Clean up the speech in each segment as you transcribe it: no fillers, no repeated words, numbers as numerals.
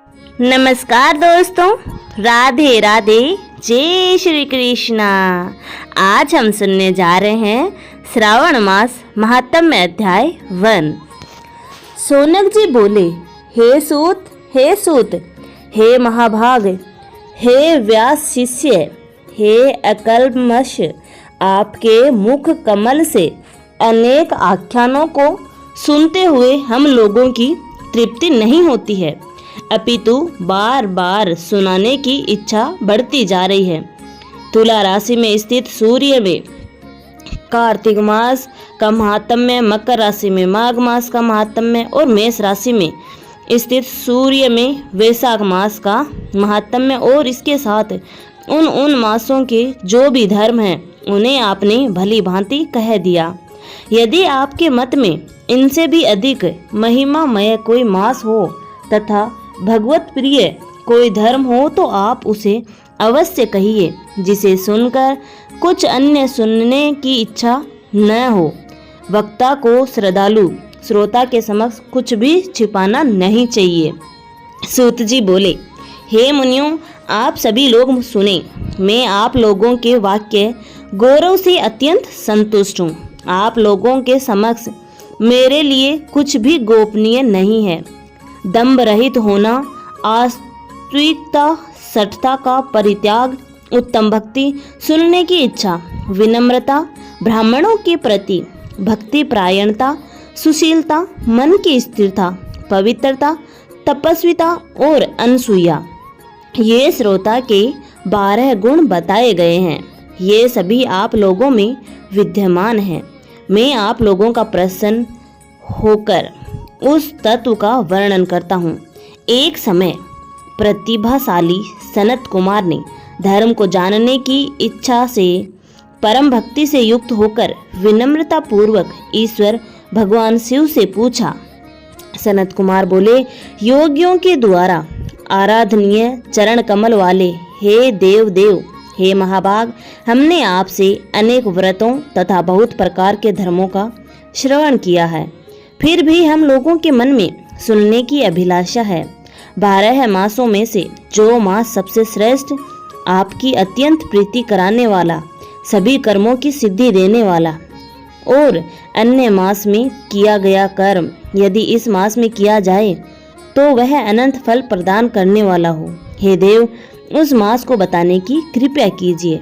नमस्कार दोस्तों, राधे राधे, जय श्री कृष्णा। आज हम सुनने जा रहे हैं श्रावण मास महात्म्य अध्याय 1। सोनक जी बोले, हे सूत, हे महाभाग, हे व्यास शिष्य, हे अकल्मष, आपके मुख कमल से अनेक आख्यानों को सुनते हुए हम लोगों की तृप्ति नहीं होती है, अपितु बार बार सुनाने की इच्छा बढ़ती जा रही है। तुला राशि में स्थित सूर्य में कार्तिक मास का महात्म्य, मकर राशि में माघ मास का महात्म्य और मेष राशि में स्थित सूर्य में वैशाख मास का महात्म्य और इसके साथ उन मासों के जो भी धर्म हैं उन्हें आपने भली भांति कह दिया। यदि आपके मत में इनसे भी अधिक महिमामय कोई मास हो तथा भगवत प्रिय कोई धर्म हो तो आप उसे अवश्य कहिए, जिसे सुनकर कुछ अन्य सुनने की इच्छा न हो। वक्ता को श्रद्धालु श्रोता के समक्ष कुछ भी छिपाना नहीं चाहिए। सूत जी बोले, हे मुनियों, आप सभी लोग सुने। मैं आप लोगों के वाक्य गौरव से अत्यंत संतुष्ट हूँ। आप लोगों के समक्ष मेरे लिए कुछ भी गोपनीय नहीं है। दंभ रहित होना, आस्तिकता, सठता का परित्याग, उत्तम भक्ति, सुनने की इच्छा, विनम्रता, ब्राह्मणों के प्रति भक्ति प्रायणता, सुशीलता, मन की स्थिरता, पवित्रता, तपस्विता और अनसूया, ये श्रोता के 12 गुण बताए गए हैं। ये सभी आप लोगों में विद्यमान हैं। मैं आप लोगों का प्रसन्न होकर उस तत्व का वर्णन करता हूँ। एक समय प्रतिभाशाली सनत कुमार ने धर्म को जानने की इच्छा से परम भक्ति से युक्त होकर विनम्रता पूर्वक ईश्वर भगवान शिव से पूछा। सनत कुमार बोले, योगियों के द्वारा आराधनीय चरण कमल वाले हे देव, हे महाभाग, हमने आपसे अनेक व्रतों तथा बहुत प्रकार के धर्मों का श्रवण किया है, फिर भी हम लोगों के मन में सुनने की अभिलाषा है। 12 मासों में से जो मास सबसे श्रेष्ठ, आपकी अत्यंत प्रीति कराने वाला, सभी कर्मों की सिद्धि देने वाला और अन्य मास में किया गया कर्म यदि इस मास में किया जाए तो वह अनंत फल प्रदान करने वाला हो, हे देव, उस मास को बताने की कृपा कीजिए।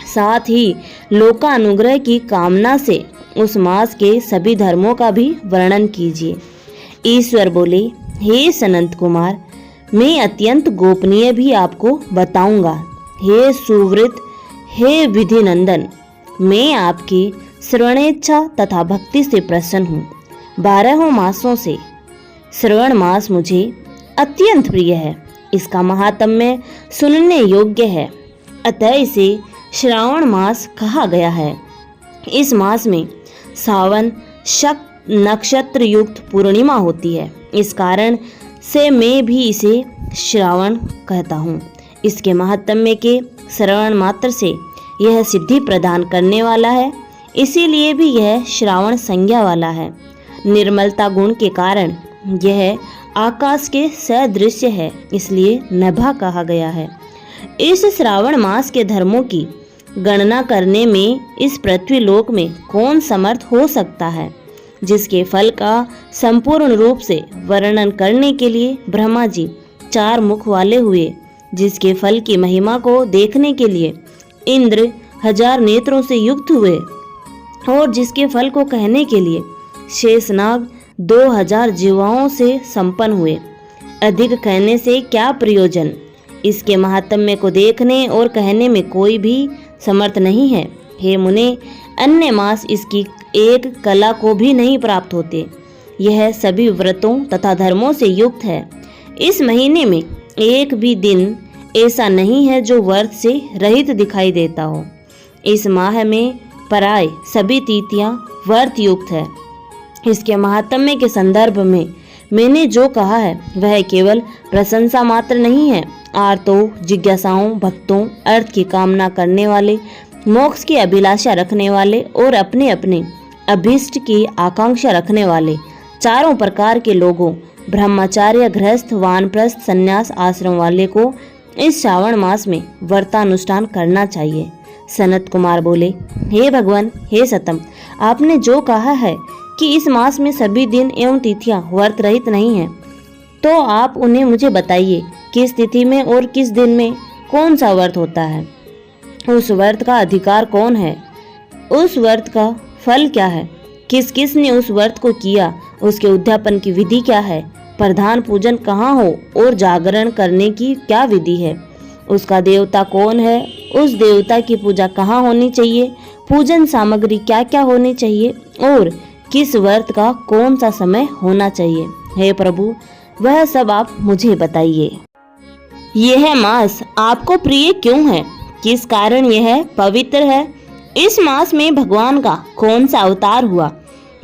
साथ ही लोकानुग्रह की कामना से उस मास के सभी धर्मों का भी वर्णन कीजिए। ईश्वर बोले, हे सनत कुमार, मैं अत्यंत गोपनीय भी आपको बताऊंगा। हे सुव्रत, हे विधि नंदन, मैं आपकी श्रवणेच्छा तथा भक्ति से प्रसन्न हूँ। 12 मासों से श्रवण मास मुझे अत्यंत प्रिय है। इसका महात्म्य सुनने योग्य है, अतः इसे श्रावण मास कहा गया है। इस मास में सावन नक्षत्र युक्त पूर्णिमा होती है। इस कारण से मैं भी इसे श्रावण कहता हूँ। इसके महात्म्य के श्रवण मात्र से यह सिद्धि प्रदान करने वाला है, इसीलिए भी यह श्रावण संज्ञा वाला है। निर्मलता गुण के कारण यह आकाश के सदृश्य है, इसलिए नभा कहा गया है। इस श्रावण मास के धर्मों की गणना करने में इस पृथ्वी लोक में कौन समर्थ हो सकता है, जिसके फल का संपूर्ण रूप से वर्णन करने के लिए ब्रह्मा जी 4 मुख वाले हुए, जिसके फल की महिमा को देखने के लिए इंद्र 1000 नेत्रों से युक्त हुए और जिसके फल को कहने के लिए शेषनाग 2000 जीवाओं से संपन्न हुए। अधिक कहने से क्या प्रयोजन। इसके महात्म्य को देखने और कहने में कोई भी समर्थ नहीं है। हे मुने, अन्य मास इसकी एक कला को भी नहीं प्राप्त होते। यह सभी व्रतों तथा धर्मों से युक्त है। इस महीने में एक भी दिन ऐसा नहीं है जो व्रत से रहित दिखाई देता हो। इस माह में प्राय सभी तिथियां व्रत युक्त है। इसके महात्म्य के संदर्भ में मैंने जो कहा है वह केवल प्रशंसा मात्र नहीं है। आर्तों, जिज्ञासाओं, भक्तों, अर्थ की कामना करने वाले, मोक्ष की अभिलाषा रखने वाले और अपने अपने अभीष्ट की आकांक्षा रखने वाले चारों प्रकार के लोगों ब्रह्मचार्य, गृहस्थ, वानप्रस्थ, संन्यास आश्रम वाले को इस श्रावण मास में व्रतानुष्ठान करना चाहिए। सनत कुमार बोले, हे भगवान, हे सतम, आपने जो कहा है कि इस मास में सभी दिन एवं तिथियां व्रत रहित नहीं हैं, तो आप उन्हें मुझे बताइए, किस तिथि में और किस दिन में कौन सा व्रत होता है, उस व्रत का अधिकार कौन है, उस व्रत का फल क्या है, किस किस ने उस व्रत को किया, उसके उद्यापन की विधि क्या है, प्रधान पूजन कहाँ हो और जागरण करने की क्या विधि है, उसका देवता कौन है, उस देवता की पूजा कहाँ होनी चाहिए, पूजन सामग्री क्या क्या होनी चाहिए और किस व्रत का कौन सा समय होना चाहिए। हे प्रभु, वह सब आप मुझे बताइए। यह मास आपको प्रिय क्यों है, किस कारण यह पवित्र है, इस मास में भगवान का कौन सा अवतार हुआ,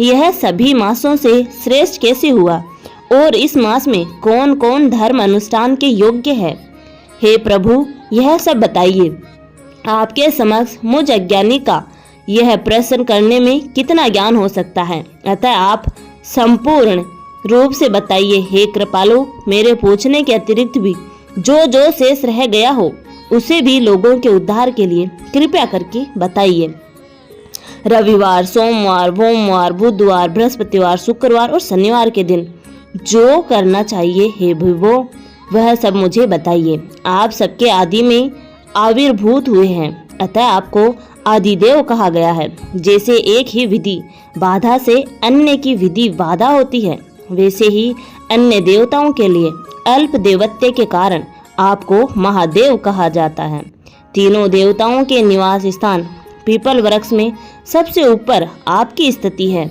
यह सभी मासों से श्रेष्ठ कैसे हुआ और इस मास में कौन कौन धर्म अनुष्ठान के योग्य है। हे प्रभु, यह सब बताइए। आपके समक्ष मुझ अज्ञानी का यह प्रश्न करने में कितना ज्ञान हो सकता है, अतः आप संपूर्ण रूप से बताइए। हे कृपालु, मेरे पूछने के अतिरिक्त भी जो जो शेष रह गया हो उसे भी लोगों के उद्धार के लिए कृपया करके बताइए। रविवार, सोमवार, सोमवार, बुधवार, बृहस्पतिवार, शुक्रवार और शनिवार के दिन जो करना चाहिए, हे विभो, वह सब मुझे बताइए। आप सबके आदि में आविर्भूत हुए हैं, अतः आपको आदिदेव कहा गया है। जैसे एक ही विधि बाधा से अन्य की विधि बाधा होती है, वैसे ही अन्य देवताओं के लिए अल्प देवत्य के कारण आपको महादेव कहा जाता है। तीनों देवताओं के निवास स्थान पीपल वृक्ष में सबसे ऊपर आपकी स्थिति है।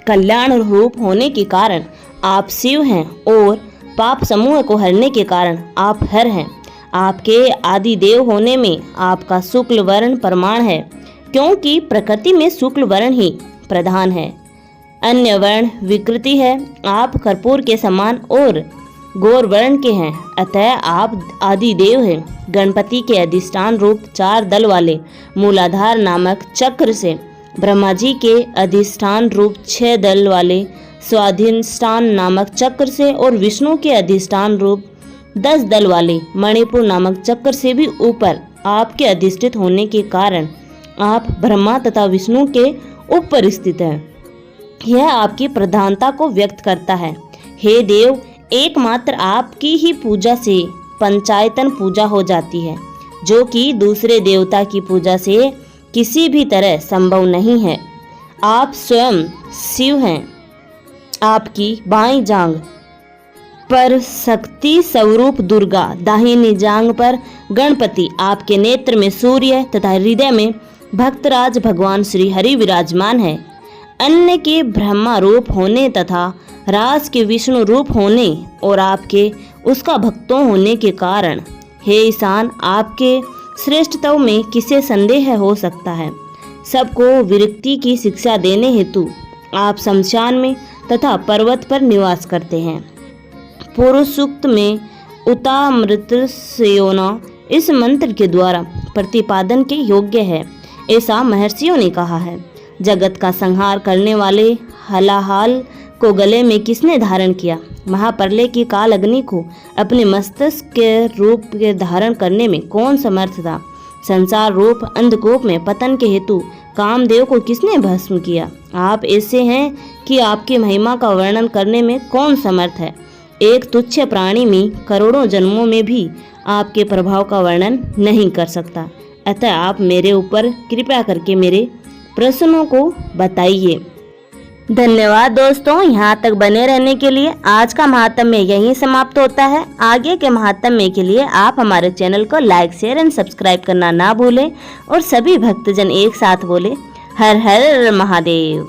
कल्याण रूप होने के कारण आप शिव हैं और पाप समूह को हरने के कारण आप हर हैं। आपके आदि देव होने में आपका शुक्ल वर्ण प्रमाण है, क्योंकि प्रकृति में शुक्ल वर्ण ही प्रधान है, अन्य वर्ण विकृति है। आप कर्पूर के समान और गौर वर्ण के हैं, अतः आप आदि देव हैं। गणपति के अधिष्ठान रूप 4 दल वाले मूलाधार नामक चक्र से, ब्रह्मा जी के अधिष्ठान रूप 6 दल वाले स्वाधिष्ठान नामक चक्र से और विष्णु के अधिष्ठान रूप 10 दल वाले मणिपुर नामक चक्र से भी ऊपर आपके अधिष्ठित होने के कारण आप ब्रह्मा तथा विष्णु के ऊपर स्थित हैं। यह आपकी प्रधानता को व्यक्त करता है। हे देव, एकमात्र आपकी ही पूजा से पंचायतन पूजा हो जाती है, जो कि दूसरे देवता की पूजा से किसी भी तरह संभव नहीं है। आप स्वयं शिव हैं। आपकी बाईं जांग पर शक्ति स्वरूप दुर्गा, दाहिनी जांग पर गणपति, आपके नेत्र में सूर्य तथा हृदय में भक्तराज भगवान श्री हरि विराजमान है। अन्य के ब्रह्मा रूप होने तथा राज के विष्णु रूप होने और आपके उसका भक्तों होने के कारण, हे ईशान, आपके श्रेष्ठत्व में किसे संदेह हो सकता है। सबको विरक्ति की शिक्षा देने हेतु आप शमशान में तथा पर्वत पर निवास करते हैं। पुरुष सूक्त में उतामृत सेयोना इस मंत्र के द्वारा प्रतिपादन के योग्य है, ऐसा महर्षियों ने कहा है। जगत का संहार करने वाले हलाहाल को गले में किसने धारण किया? महाप्रलय की काल अग्नि को अपने मस्तिष्क के रूप के धारण करने में कौन समर्थ था? संसार रूप अंधकूप में पतन के हेतु कामदेव को किसने भस्म किया? आप ऐसे हैं कि आपकी महिमा का वर्णन करने में कौन समर्थ है? एक तुच्छ प्राणी में करोड़ों जन्मों में भी आपके प्रभाव का वर्णन नहीं कर सकता। अतः आप मेरे ऊपर कृपया करके मेरे प्रश्नों को बताइए। धन्यवाद दोस्तों, यहाँ तक बने रहने के लिए। आज का महात्म्य यहीं समाप्त होता है। आगे के महात्म्य के लिए आप हमारे चैनल को लाइक, शेयर एंड सब्सक्राइब करना ना भूलें और सभी भक्तजन एक साथ बोले हर हर महादेव।